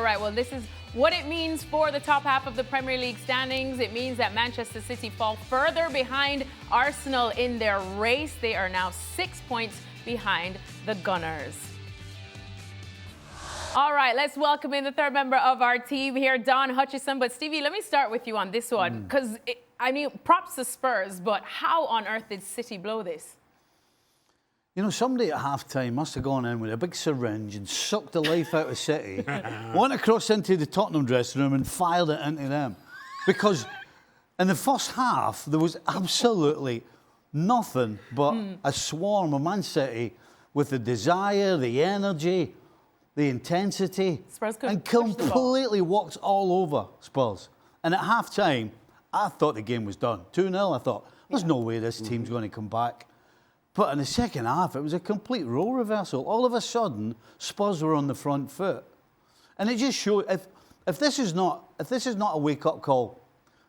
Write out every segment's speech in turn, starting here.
right, well, this is what it means for the top half of the Premier League standings. It means that Manchester City fall further behind Arsenal in their race. They are now 6 points behind the Gunners. All right, let's welcome in the third member of our team here, Don Hutchison. But Stevie, let me start with you on this one, because I mean, props to Spurs, but how on earth did City blow this? You know, somebody at half-time must have gone in with a big syringe and sucked the life out of City, went across into the Tottenham dressing room and fired it into them. Because in the first half, there was absolutely nothing but a swarm of Man City with the desire, the energy, the intensity, and completely walked all over Spurs. And at half-time, I thought the game was done. 2-0, I thought, there's no way this team's going to come back. But in the second half, it was a complete role reversal. All of a sudden, Spurs were on the front foot. And it just showed, if this is not a wake-up call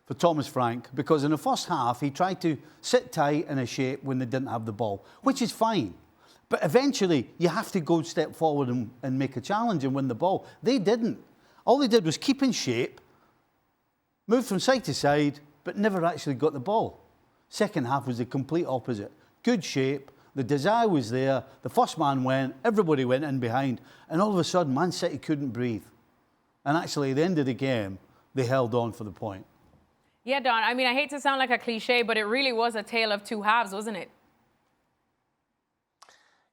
for Thomas Frank, because in the first half, he tried to sit tight in a shape when they didn't have the ball, which is fine. But eventually, you have to go step forward and make a challenge and win the ball. They didn't. All they did was keep in shape, move from side to side, but never actually got the ball. Second half was the complete opposite. Good shape, the desire was there, the first man went, everybody went in behind, and all of a sudden, Man City couldn't breathe. And actually, at the end of the game, they held on for the point. Yeah, Don, I mean, I hate to sound like a cliche, but it really was a tale of two halves, wasn't it?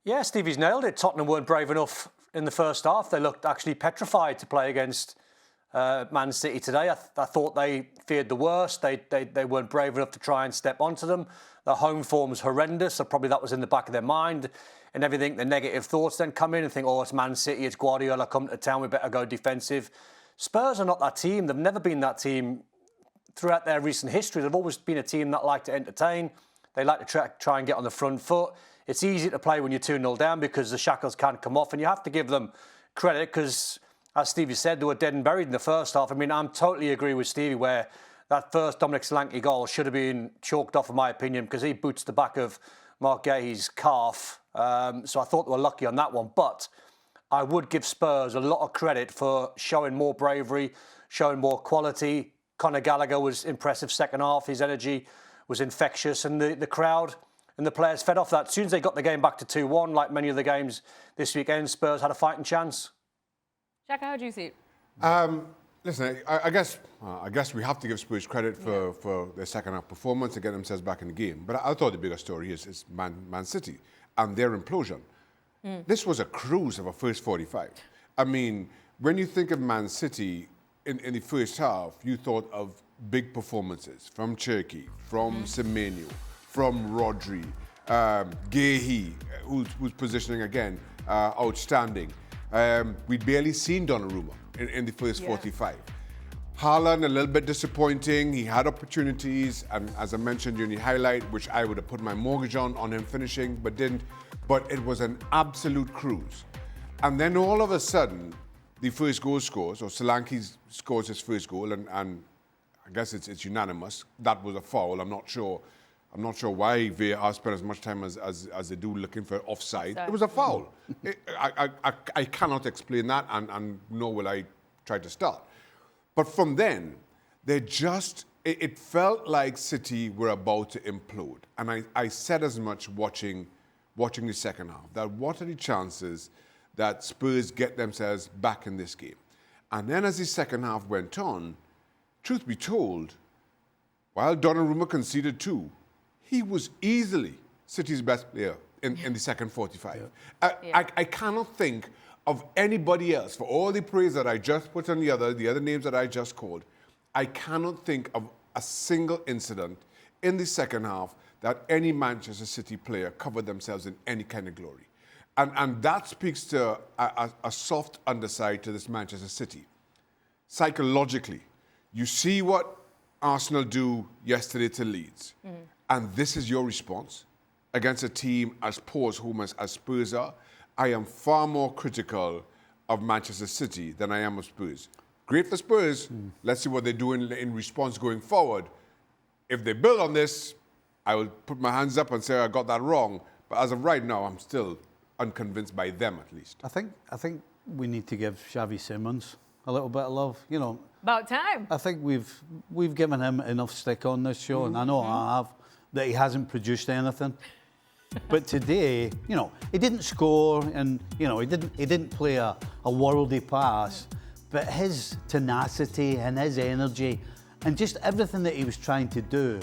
Yeah, Stevie's nailed it. Tottenham weren't brave enough in the first half. They looked actually petrified to play against Man City today. I thought they feared the worst. They weren't brave enough to try and step onto them. Their home form was horrendous, so probably that was in the back of their mind. And everything, the negative thoughts then come in and think, oh, it's Man City, it's Guardiola coming to town, we better go defensive. Spurs are not that team. They've never been that team throughout their recent history. They've always been a team that like to entertain. They like to try and get on the front foot. It's easy to play when you're 2-0 down because the shackles can't come off, and you have to give them credit because, as Stevie said, they were dead and buried in the first half. I mean, I'm totally agree with Stevie where that first Dominic Solanke goal should have been chalked off, in my opinion, because he boots the back of Mark Guehi's calf. So I thought they were lucky on that one. But I would give Spurs a lot of credit for showing more bravery, showing more quality. Conor Gallagher was impressive second half. His energy was infectious, and the crowd and the players fed off that. As soon as they got the game back to 2-1, like many of the games this weekend, Spurs had a fighting chance. Shaka, how do you see it? Listen, I guess we have to give Spurs credit for their second half performance and get themselves back in the game. But I thought the bigger story is Man City and their implosion. This was a cruise of a first 45. I mean, when you think of Man City in the first half, you thought of big performances from Cherki, from Semenyo, from Rodri, Guehi, who's positioning again, outstanding. We'd barely seen Donnarumma in the first 45. Haaland, a little bit disappointing. He had opportunities, and as I mentioned during the highlight, which I would have put my mortgage on him finishing, but didn't. But it was an absolute cruise. And then all of a sudden, the first goal scores, or Solanke scores his first goal, and I guess it's unanimous. That was a foul. I'm not sure why VAR spent as much time as they do looking for offside. It was a foul. I cannot explain that, and nor will I try to start. But from then, it felt like City were about to implode. And I said as much watching the second half, that what are the chances that Spurs get themselves back in this game? And then as the second half went on, truth be told, while Donnarumma conceded 2, he was easily City's best player in the second 45. I cannot think of anybody else, for all the praise that I just put on the other names that I just called, I cannot think of a single incident in the second half that any Manchester City player covered themselves in any kind of glory. And that speaks to a soft underside to this Manchester City. Psychologically, you see what Arsenal do yesterday to Leeds. And this is your response against a team as poor as Spurs are. I am far more critical of Manchester City than I am of Spurs. Great for Spurs. Let's see what they do in response going forward. If they build on this, I will put my hands up and say I got that wrong. But as of right now, I'm still unconvinced by them, at least. I think we need to give Xavi Simmons a little bit of love. You know, About time. I think we've given him enough stick on this show, and I know I have, that he hasn't produced anything. But today, you know, he didn't score, and you know, he didn't play a worldy pass, but his tenacity and his energy, and just everything that he was trying to do,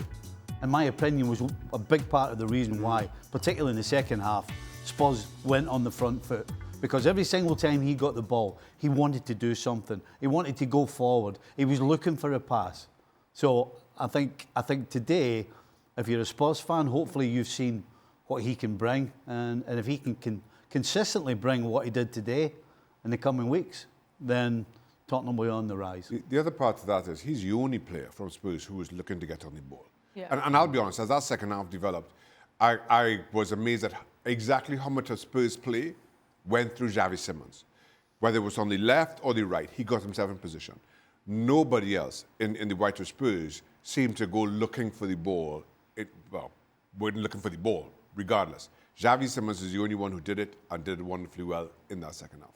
in my opinion, was a big part of the reason why, particularly in the second half, Spurs went on the front foot. Because every single time he got the ball, he wanted to do something. He wanted to go forward. He was looking for a pass. So I think today, if you're a Spurs fan, hopefully you've seen what he can bring. And if he can consistently bring what he did today in the coming weeks, then Tottenham will be on the rise. The other part of that is he's the only player from Spurs who was looking to get on the ball. Yeah. And I'll be honest, as that second half developed, I was amazed at exactly how much of Spurs play went through Javi Simmons. Whether it was on the left or the right, he got himself in position. Nobody else in the White Spurs seemed to go looking for the ball. Weren't looking for the ball, regardless. Javi Simmons is the only one who did it and did it wonderfully well in that second half.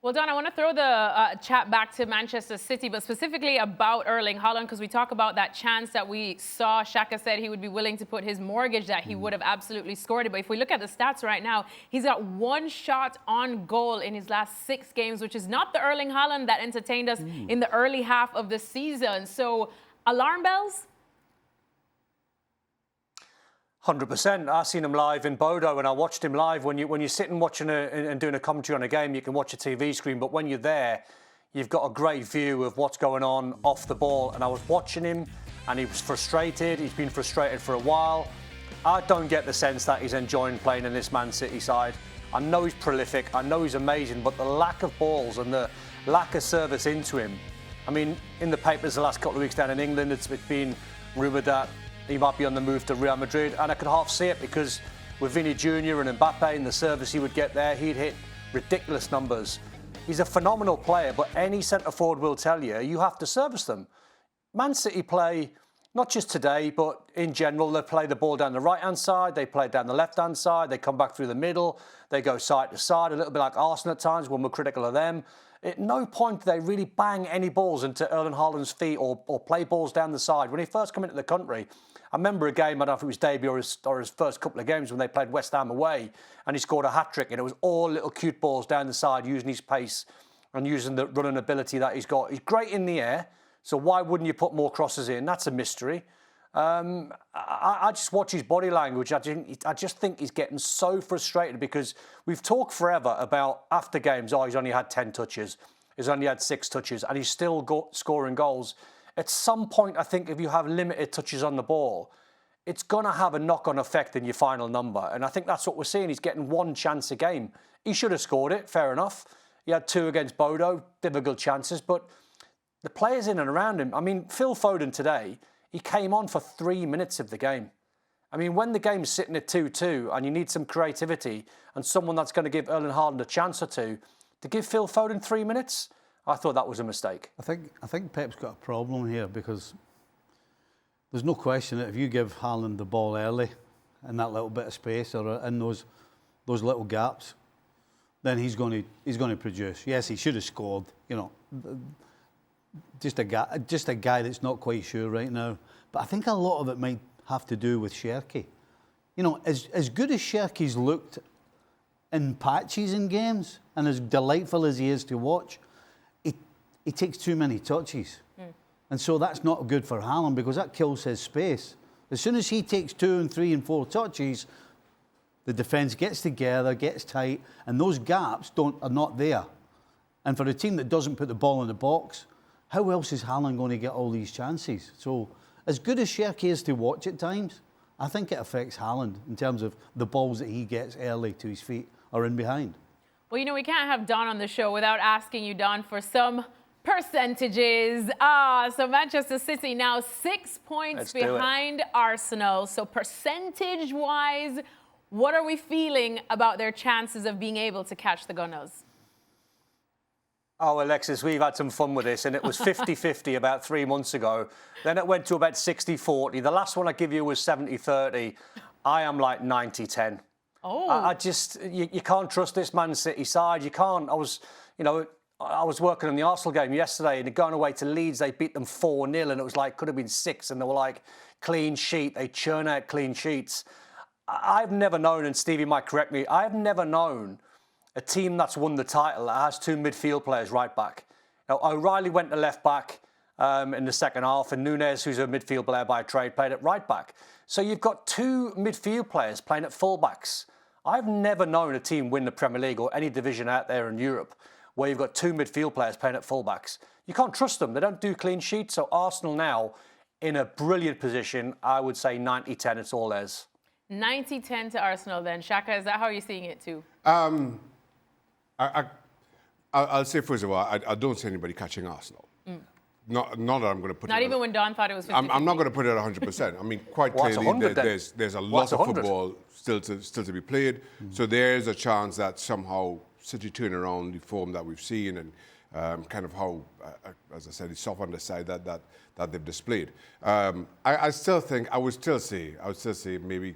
Well, Don, I want to throw the chat back to Manchester City, but specifically about Erling Haaland, because we talk about that chance that we saw. Xhaka said he would be willing to put his mortgage that he would have absolutely scored it. But if we look at the stats right now, he's got 1 shot on goal in his last 6 games, which is not the Erling Haaland that entertained us in the early half of the season. So, alarm bells? 100%. I seen him live in Bodo, and I watched him live. When you're sitting watching and doing a commentary on a game, you can watch a TV screen, but when you're there, you've got a great view of what's going on off the ball. And I was watching him, and he was frustrated. He's been frustrated for a while. I don't get the sense that he's enjoying playing in this Man City side. I know he's prolific. I know he's amazing, but the lack of balls and the lack of service into him. I mean, in the papers the last couple of weeks down in England, it's been rumoured that he might be on the move to Real Madrid, and I could half see it because with Vinny Jr. and Mbappe and the service he would get there, he'd hit ridiculous numbers. He's a phenomenal player, but any centre-forward will tell you, you have to service them. Man City play, not just today, but in general, they play the ball down the right-hand side, they play it down the left-hand side, they come back through the middle, they go side to side, a little bit like Arsenal at times when we're critical of them. At no point do they really bang any balls into Erling Haaland's feet or play balls down the side. When he first came into the country, I remember a game, I don't know if it was debut or his first couple of games when they played West Ham away, and he scored a hat-trick, and it was all little cute balls down the side, using his pace and using the running ability that he's got. He's great in the air, so why wouldn't you put more crosses in? That's a mystery. I just watch his body language. I just think he's getting so frustrated because we've talked forever about after games, he's only had 10 touches, he's only had 6 touches, and he's still scoring goals. At some point, I think if you have limited touches on the ball, it's going to have a knock-on effect in your final number. And I think that's what we're seeing. He's getting 1 chance a game. He should have scored it, fair enough. He had 2 against Bodo, difficult chances, but the players in and around him, I mean, Phil Foden today, he came on for 3 minutes of the game. I mean, when the game's sitting at 2-2 and you need some creativity and someone that's going to give Erling Haaland a chance or two, to give Phil Foden 3 minutes, I thought that was a mistake. I think Pep's got a problem here because there's no question that if you give Haaland the ball early in that little bit of space or in those little gaps, then he's going to produce. Yes, he should have scored. You know, just a guy that's not quite sure right now. But I think a lot of it might have to do with Cherki. You know, as good as Cherki's looked in patches in games, and as delightful as he is to watch, he takes too many touches. And so that's not good for Haaland because that kills his space. As soon as he takes 2 and 3 and 4 touches, the defence gets together, gets tight, and those gaps are not there. And for a team that doesn't put the ball in the box, how else is Haaland going to get all these chances? So as good as Cherki is to watch at times, I think it affects Haaland in terms of the balls that he gets early to his feet or in behind. Well, you know, we can't have Don on the show without asking you, Don, for some percentages. So Manchester City now 6 points behind Arsenal. So percentage-wise, what are we feeling about their chances of being able to catch the Gunners? Oh, Alexis, we've had some fun with this, and it was 50-50 about 3 months ago. Then it went to about 60-40. The last one I give you was 70-30. I am like 90-10. Oh. I just, you can't trust this Man City side. You can't. I was working on the Arsenal game yesterday, and going away to Leeds, they beat them 4-0, and it was like, could have been 6, and they were like, clean sheet. They churn out clean sheets. I've never known, and Stevie might correct me, I've never known a team that's won the title that has 2 midfield players right back. Now, O'Reilly went to left back in the second half, and Nunes, who's a midfield player by trade, played at right back. So you've got 2 midfield players playing at full-backs. I've never known a team win the Premier League or any division out there in Europe where you've got 2 midfield players playing at full-backs. You can't trust them. They don't do clean sheets. So Arsenal now in a brilliant position. I would say 90-10, it's all theirs. 90-10 to Arsenal then. Shaka, is that how you're seeing it too? I'll say, first of all, I don't see anybody catching Arsenal. Not that I'm going to put Not it... even when Don thought it was 50-50. I'm not going to put it at 100%. I mean, quite clearly, there's a lot of football still to be played. So there's a chance that somehow City turn around the form that we've seen and kind of how, as I said, the soft underside that they've displayed. I would still say maybe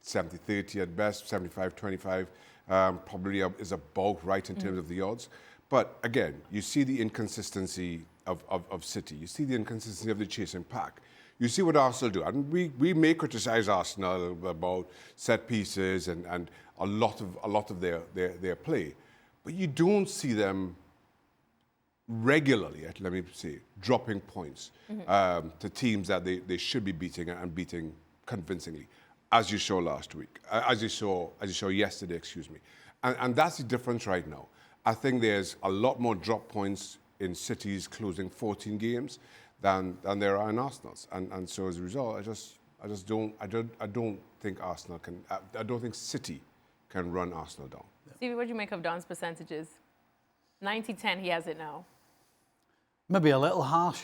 70-30 at best, 75-25 probably is about right in terms of the odds. But again, you see the inconsistency of City. You see the inconsistency of the chasing pack. You see what Arsenal do. And we may criticise Arsenal about set pieces and a lot of their play. But you don't see them regularly, let me say, dropping points to teams that they should be beating and beating convincingly, as you saw last week, as you saw yesterday, excuse me. And that's the difference right now. I think there's a lot more drop points in City's closing 14 games than there are in Arsenal's. And so as a result, I don't think Arsenal can. I don't think City can run Arsenal down. Stevie, what do you make of Don's percentages? 90-10, he has it now. Maybe a little harsh.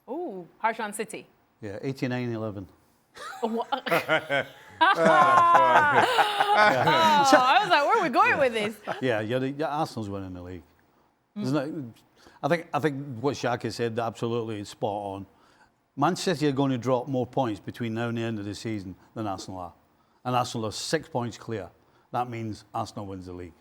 Ooh, harsh on City. Yeah, 89-11. I was like, where are we going with this? Yeah, Arsenal's winning the league. Isn't it? I think what Shaka said absolutely is spot on. Man City are going to drop more points between now and the end of the season than Arsenal are. And Arsenal are 6 points clear. That means Arsenal wins the league.